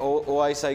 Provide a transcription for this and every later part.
OIC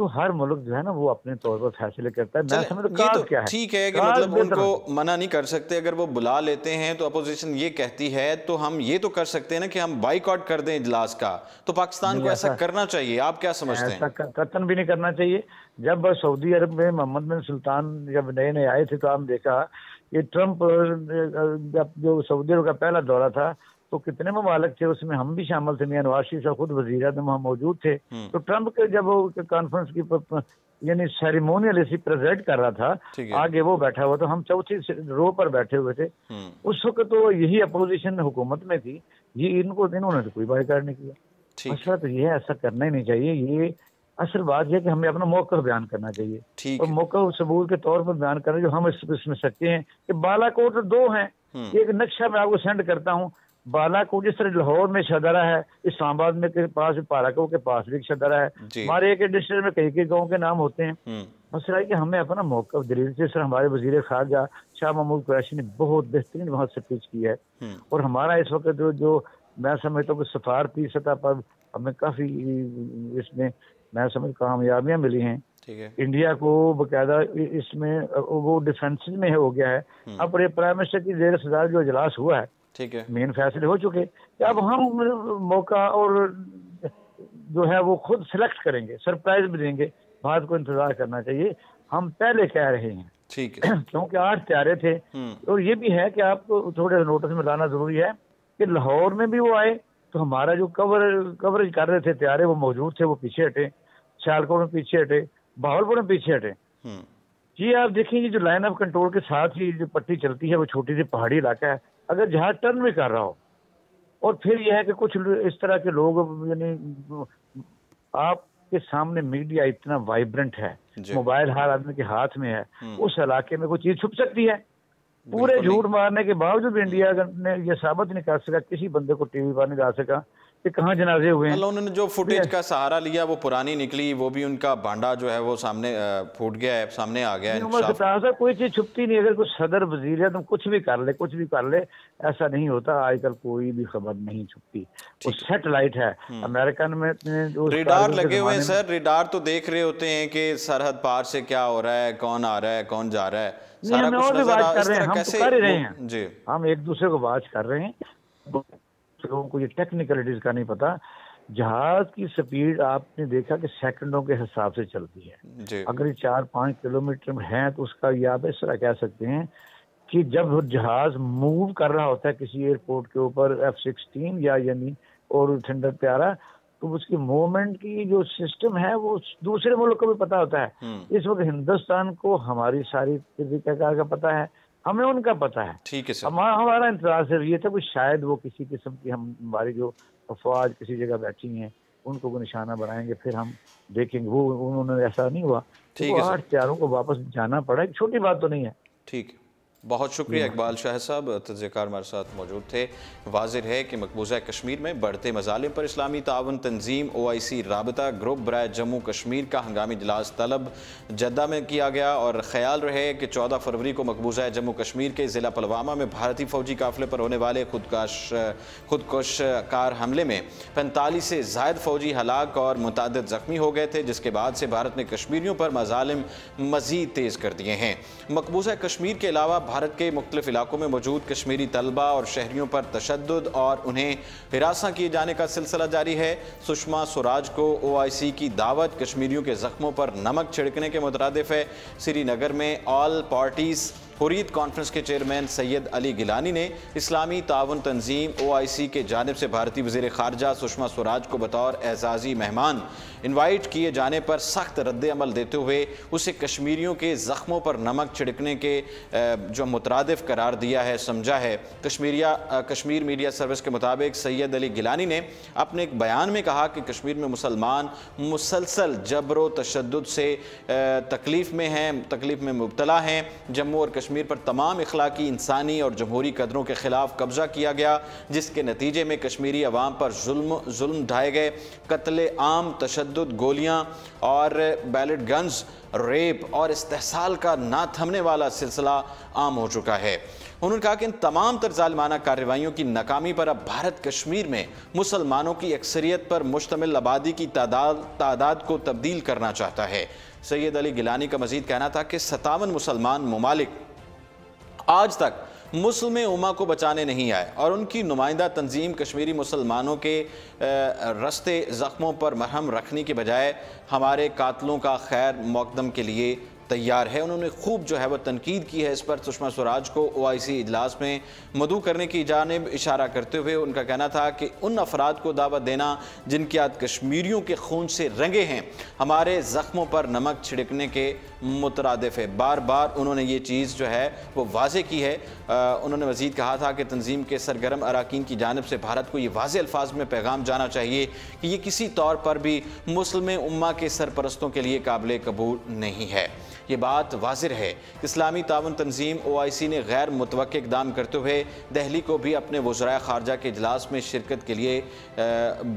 تو ہر ملک جو ہے نا وہ اپنے طور پر فیصلے کرتا ہے. میں سمجھتا ہوں یہ تو کاز کیا ہے, ٹھیک ہے کہ مطلب ان کو منع نہیں کر سکتے, اگر وہ بلا لیتے ہیں تو اپوزیشن یہ کہتی ہے تو ہم یہ تو کر سکتے ہیں نا کہ ہم بائیکاٹ کر دیں اجلاس کا, تو پاکستان کو ایسا کرنا چاہیے. آپ کیا سمجھتے ہیں؟ ایسا قطعاً بھی نہیں کرنا چاہیے. جب سعودی عرب میں محمد بن سلطان جب نئے نئے آئے تھے تو ہم دیکھا کہ ٹرمپ جو سعودی عرب کا پہلا دورہ تھا تو کتنے ممالک تھے, اس میں ہم بھی شامل تھے, میاں نواز شریف صاحب خود وزیر اعظم وہاں موجود تھے. تو ٹرمپ کے جب وہ کانفرنس کی یعنی سیریمونیل ایسی پریزیڈ کر رہا تھا, آگے وہ بیٹھا ہوا تو ہم چوتھی رو پر بیٹھے ہوئے تھے. اس وقت تو یہی اپوزیشن حکومت میں تھی, یہ انہوں نے تو کوئی بائیکاٹ نہیں کیا. مسئلہ تو یہ ہے, ایسا کرنا ہی نہیں چاہیے. یہ اصل بات یہ کہ ہمیں اپنا موقع بیان کرنا چاہیے, اور موقع ثبوت کے طور پر بیان کرنا جو ہم اس میں سکتے ہیں کہ بالا کوٹ دو ہیں. ایک نقشہ میں آپ کو سینڈ کرتا ہوں. بالا کوٹ جس طرح لاہور میں شدرہ ہے, اسلام آباد میں کے پاس پاراکو کے پاس بھی شدرہ ہے, ہمارے ایک ڈسٹرکٹ میں کئی گاؤں کے نام ہوتے ہیں. مسئلہ ہے کہ ہمیں اپنا موقع دلیل سے, سر ہمارے وزیر خارجہ شاہ محمود قریشی نے بہت بہترین وہاں سپیچ کی ہے, اور ہمارا اس وقت جو میں سمجھتا ہوں کہ سفارتی سطح پر ہمیں کافی اس میں سمجھ کامیابیاں ملی ہیں. انڈیا کو باقاعدہ اس میں وہ ڈیفینس میں ہو گیا ہے. اب پرائم منسٹر کی زیر صدارت جو اجلاس ہوا ہے, مین فیصلے ہو چکے کہ اب ہم موقع اور جو ہے وہ خود سلیکٹ کریں گے, سرپرائز بھی دیں گے. بات کو انتظار کرنا چاہیے. ہم پہلے کہہ رہے ہیں کیونکہ 8 پیارے تھے, اور یہ بھی ہے کہ آپ کو تھوڑے نوٹس میں لانا ضروری ہے کہ لاہور میں بھی وہ آئے تو ہمارا جو کوریج کر رہے تھے پیارے وہ موجود تھے, وہ پیچھے ہٹے. سیالکوٹ میں پیچھے ہٹے, بہاولپور میں پیچھے ہٹے. جی آپ دیکھیں یہ جو لائن آف کنٹرول کے ساتھ ہی جو پٹی چلتی ہے وہ چھوٹی سی پہاڑی علاقہ ہے. اگر جہاز ٹرن بھی کر رہا ہو, اور پھر یہ ہے کہ کچھ اس طرح کے لوگ, یعنی آپ کے سامنے میڈیا اتنا وائبرنٹ ہے, موبائل ہر آدمی کے ہاتھ میں ہے, اس علاقے میں کوئی چیز چھپ سکتی ہے. پورے جھوٹ مارنے کے باوجود انڈیا نے یہ ثابت نہیں کر سکا, کسی بندے کو ٹی وی پر نہیں ڈال سکا کہ کہاں جنازے ہوئے ہیں. انہوں نے جو فوٹیج کا سہارا لیا وہ پرانی نکلی, وہ بھی ان کا بانڈا جو ہے وہ سامنے پھوٹ گیا ہے, سامنے آ گیا ہے. کوئی چیز چھپتی نہیں. اگر کوئی صدر وزیر ہے تم کچھ بھی کر لے, ایسا نہیں ہوتا. آج کل کوئی بھی خبر نہیں چھپتی. وہ سیٹلائٹ ہے امریکن میں, ریڈار لگے ہوئے ہیں سر. ریڈار تو دیکھ رہے ہوتے ہیں کہ سرحد پار سے کیا ہو رہا ہے, کون آ رہا ہے, کون جا رہا ہے. ہم اور بھی بات کر رہے ہیں, ہم تو کر ہی رہے ہیں. ہم ایک دوسرے کو بات کر رہے ہیں. لوگوں کو یہ ٹیکنیکلٹیز کا نہیں پتا. جہاز کی سپیڈ آپ نے دیکھا کہ سیکنڈوں کے حساب سے چلتی ہے. اگر یہ 4-5 کلومیٹر ہیں تو اس کا یہ آپ اس طرح کہہ سکتے ہیں کہ جب جہاز موو کر رہا ہوتا ہے کسی ایئرپورٹ کے اوپر F-16 یا یعنی اور تھنڈر پیارا, تو اس کی موومنٹ کی جو سسٹم ہے وہ دوسرے ملک کو بھی پتا ہوتا ہے. اس وقت ہندوستان کو ہماری ساری طریقہ کار کا پتا ہے, ہمیں ان کا پتا ہے. ٹھیک ہے سر. ہمارا انتظار صرف یہ تھا کہ شاید وہ کسی قسم کی ہماری جو افواج کسی جگہ بیٹھی ہیں ان کو نشانہ بنائیں گے, پھر ہم دیکھیں گے. وہ انہوں نے ایسا نہیں ہوا. 8 پیاروں کو واپس جانا پڑا, ایک چھوٹی بات تو نہیں ہے. ٹھیک ہے, بہت شکریہ اقبال شاہ صاحب, تجزیہ کار ہمارے ساتھ موجود تھے. واضح ہے کہ مقبوضہ کشمیر میں بڑھتے مظالم پر اسلامی تعاون تنظیم OIC رابطہ گروپ برائے جموں کشمیر کا ہنگامی اجلاس طلب جدہ میں کیا گیا, اور خیال رہے کہ 14 فروری کو مقبوضہ جموں کشمیر کے ضلع پلوامہ میں بھارتی فوجی قافلے پر ہونے والے خودکش کار حملے میں 45 سے زائد فوجی ہلاک اور متعدد زخمی ہو گئے تھے, جس کے بعد سے بھارت نے کشمیریوں پر مظالم مزید تیز کر دیے ہیں. مقبوضہ کشمیر کے علاوہ بھارت کے مختلف علاقوں میں موجود کشمیری طلبہ اور شہریوں پر تشدد اور انہیں ہراساں کیے جانے کا سلسلہ جاری ہے. سشما سوراج کو OIC کی دعوت کشمیریوں کے زخموں پر نمک چھڑکنے کے مترادف ہے. سری نگر میں آل پارٹیز حریت کانفرنس کے چیئرمین سید علی گیلانی نے اسلامی تعاون تنظیم OIC کے جانب سے بھارتی وزیر خارجہ سشما سوراج کو بطور اعزازی مہمان انوائٹ کیے جانے پر سخت رد عمل دیتے ہوئے اسے کشمیریوں کے زخموں پر نمک چھڑکنے کے جو مترادف قرار دیا ہے, سمجھا ہے. کشمیر میڈیا سروس کے مطابق سید علی گیلانی نے اپنے ایک بیان میں کہا کہ کشمیر میں مسلمان مسلسل جبر و تشدد سے تکلیف میں مبتلا ہیں. جموں اور کشمیر پر تمام اخلاقی, انسانی اور جمہوری قدروں کے خلاف قبضہ کیا گیا, جس کے نتیجے میں کشمیری عوام پر ظلم ڈھائے گئے. قتل عام, تشدد, گولیاں اور بیلٹ گنز, ریپ اور استحصال کا نہ تھمنے والا سلسلہ عام ہو چکا ہے. انہوں نے کہا کہ ان تمام تر ظالمانہ کارروائیوں کی ناکامی پر اب بھارت کشمیر میں مسلمانوں کی اکثریت پر مشتمل آبادی کی تعداد کو تبدیل کرنا چاہتا ہے۔ سید علی گیلانی کا مزید کہنا تھا کہ 57 مسلمان ممالک آج تک مسلم امہ کو بچانے نہیں آئے اور ان کی نمائندہ تنظیم کشمیری مسلمانوں کے رستے زخموں پر مرہم رکھنے کے بجائے ہمارے قاتلوں کا خیر مقدم کے لیے تیار ہے۔ انہوں نے خوب جو ہے وہ تنقید کی ہے اس پر۔ سشما سوراج کو OIC اجلاس میں مدعو کرنے کی جانب اشارہ کرتے ہوئے ان کا کہنا تھا کہ ان افراد کو دعوت دینا جن کے ہاتھ کشمیریوں کے خون سے رنگے ہیں ہمارے زخموں پر نمک چھڑکنے کے مترادف ہے۔ بار بار انہوں نے یہ چیز جو ہے وہ واضح کی ہے۔ انہوں نے مزید کہا تھا کہ تنظیم کے سرگرم اراکین کی جانب سے بھارت کو یہ واضح الفاظ میں پیغام جانا چاہیے کہ یہ کسی طور پر بھی مسلم امہ کے سرپرستوں کے لیے قابل قبول نہیں ہے۔ یہ بات واضح ہے۔ اسلامی تعاون تنظیم OIC نے غیر متوقع اقدام کرتے ہوئے دہلی کو بھی اپنے وزرائے خارجہ کے اجلاس میں شرکت کے لیے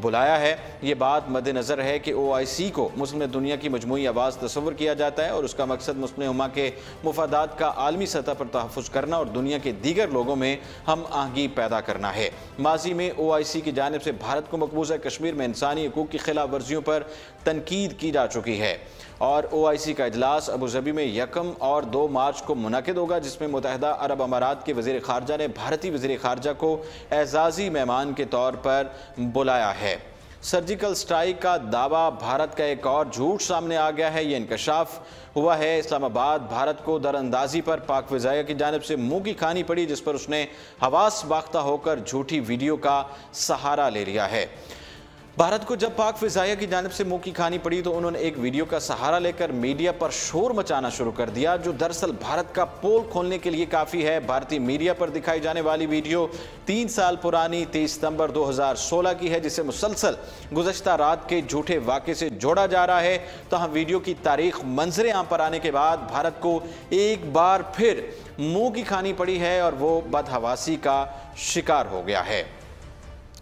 بلایا ہے۔ یہ بات مد نظر ہے کہ OIC کو مسلم دنیا کی مجموعی آواز تصور کیا جاتا ہے اور اس کا مقصد مسلم امہ کے مفادات کا عالمی سطح پر تحفظ کرنا اور دنیا کے دیگر لوگوں میں ہم آہنگی پیدا کرنا ہے۔ ماضی میں OIC کی جانب سے بھارت کو مقبوضہ کشمیر میں انسانی حقوق کی خلاف ورزیوں پر تنقید کی جا چکی ہے اور OIC کا اجلاس ابوظہبی میں 1 اور 2 مارچ کو منعقد ہوگا، جس میں متحدہ عرب امارات کے وزیر خارجہ نے بھارتی وزیر خارجہ کو اعزازی مہمان کے طور پر بلایا ہے۔ سرجیکل سٹرائیک کا دعویٰ بھارت کا ایک اور جھوٹ سامنے آ گیا ہے۔ یہ انکشاف ہوا ہے اسلام آباد بھارت کو در اندازی پر پاک فضائیہ کی جانب سے منہ کی کھانی پڑی، جس پر اس نے حواس باختہ ہو کر جھوٹی ویڈیو کا سہارا لے لیا ہے۔ بھارت کو جب پاک فضائیہ کی جانب سے منہ کی کھانی پڑی تو انہوں نے ایک ویڈیو کا سہارا لے کر میڈیا پر شور مچانا شروع کر دیا، جو دراصل بھارت کا پول کھولنے کے لیے کافی ہے۔ بھارتی میڈیا پر دکھائی جانے والی ویڈیو 3 سال پرانی 23 ستمبر 2016 کی ہے، جسے مسلسل گزشتہ رات کے جھوٹے واقعے سے جوڑا جا رہا ہے۔ تاہم ویڈیو کی تاریخ منظر عام پر آنے کے بعد بھارت کو ایک بار پھر منہ کی کھانی پڑی ہے اور وہ بدحواسی کا شکار ہو گیا ہے۔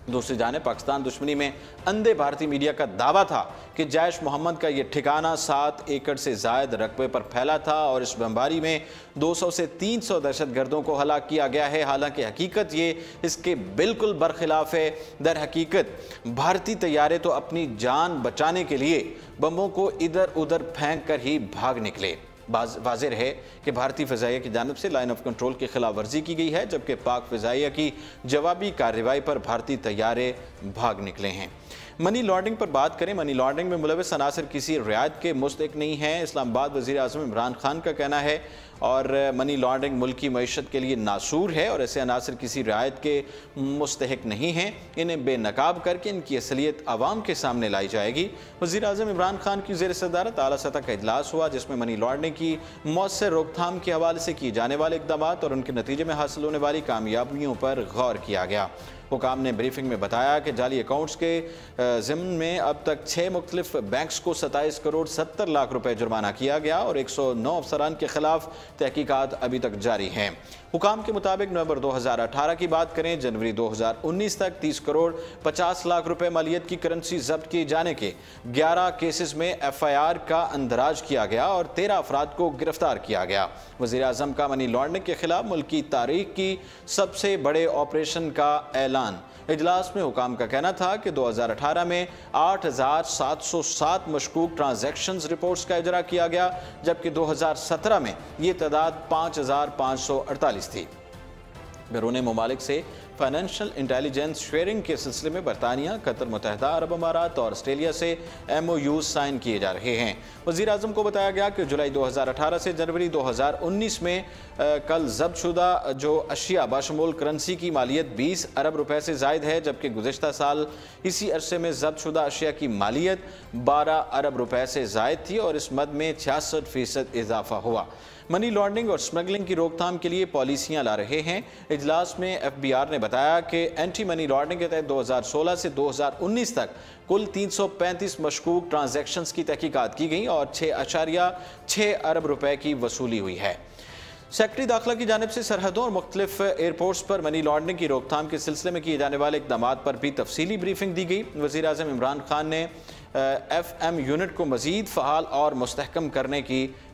دوسری جانب پاکستان دشمنی میں اندھے بھارتی میڈیا کا دعویٰ تھا کہ جیش محمد کا یہ ٹھکانہ 7 ایکڑ سے زائد رقبے پر پھیلا تھا اور اس بمباری میں 200 سے 300 دہشت گردوں کو ہلاک کیا گیا ہے۔ حالانکہ حقیقت یہ اس کے بالکل برخلاف ہے۔ در حقیقت بھارتی طیارے تو اپنی جان بچانے کے لیے بموں کو ادھر ادھر پھینک کر ہی بھاگ نکلے۔ واضح ہے کہ بھارتی فضائیہ کی جانب سے لائن آف کنٹرول کی خلاف ورزی کی گئی ہے، جبکہ پاک فضائیہ کی جوابی کارروائی پر بھارتی طیارے بھاگ نکلے ہیں۔ منی لانڈرنگ پر بات کریں۔ منی لانڈرنگ میں ملوث عناصر کسی رعایت کے مستحق نہیں ہیں، اسلام آباد وزیر اعظم عمران خان کا کہنا ہے، اور منی لانڈرنگ ملکی معیشت کے لیے ناسور ہے اور ایسے عناصر کسی رعایت کے مستحق نہیں ہیں۔ انہیں بے نقاب کر کے ان کی اصلیت عوام کے سامنے لائی جائے گی۔ وزیر اعظم عمران خان کی زیر صدارت اعلیٰ سطح کا اجلاس ہوا، جس میں منی لانڈرنگ کی مؤثر روک تھام کے حوالے سے کیے جانے والے اقدامات اور ان کے نتیجے میں حاصل ہونے والی کامیابیوں پر غور کیا گیا۔ حکام نے بریفنگ میں بتایا کہ جعلی اکاؤنٹس کے ضمن میں اب تک 6 مختلف بینکس کو 27 کروڑ 70 لاکھ روپے جرمانہ کیا گیا اور 109 افسران کے خلاف تحقیقات ابھی تک جاری ہیں۔ حکام کے مطابق نومبر 2018 کی بات کریں، جنوری 2019 تک 30 کروڑ 50 لاکھ روپے مالیت کی کرنسی ضبط کیے جانے کے 11 کیسز میں FIR کا اندراج کیا گیا اور 13 افراد کو گرفتار کیا گیا۔ وزیر اعظم کا منی لانڈرنگ کے خلاف ملک کی تاریخ کی سب سے بڑے آپریشن کا اعلان۔ اجلاس میں حکام کا کہنا تھا کہ 2018 میں 8707 مشکوک ٹرانزیکشنز رپورٹس کا اجرا کیا گیا، جبکہ 2017 میں یہ تعداد 5548 تھی۔ بیرون ممالک سے فائنینشل انٹیلیجنس شیئرنگ کے سلسلے میں برطانیہ، قطر، متحدہ عرب امارات اور آسٹریلیا سے MOUs سائن کیے جا رہے ہیں۔ وزیر اعظم کو بتایا گیا کہ جولائی 2018 سے جنوری 2019 میں کل ضبط شدہ جو اشیاء بشمول کرنسی کی مالیت 20 ارب روپے سے زائد ہے، جبکہ گزشتہ سال اسی عرصے میں ضبط شدہ اشیاء کی مالیت 12 ارب روپے سے زائد تھی اور اس مد میں 66% اضافہ ہوا۔ منی لانڈرنگ اور سمگلنگ کی روک تھام کے لیے پالیسیاں لا رہے ہیں۔ اجلاس میں FBR نے بتایا کہ اینٹی منی لانڈرنگ کے تحت 2016 سے 2019 تک کل 335 مشکوک ٹرانزیکشنز کی تحقیقات کی گئیں اور 6.6 ارب روپے کی وصولی ہوئی ہے۔ سیکرٹری داخلہ کی جانب سے سرحدوں اور مختلف ایئرپورٹس پر منی لانڈرنگ کی روک تھام کے سلسلے میں کیے جانے والے اقدامات پر بھی تفصیلی بریفنگ دی گئی۔ وزیر اعظم عمران خان نے FM یونٹ کو مزید فعال اور مستحکم کرنے کی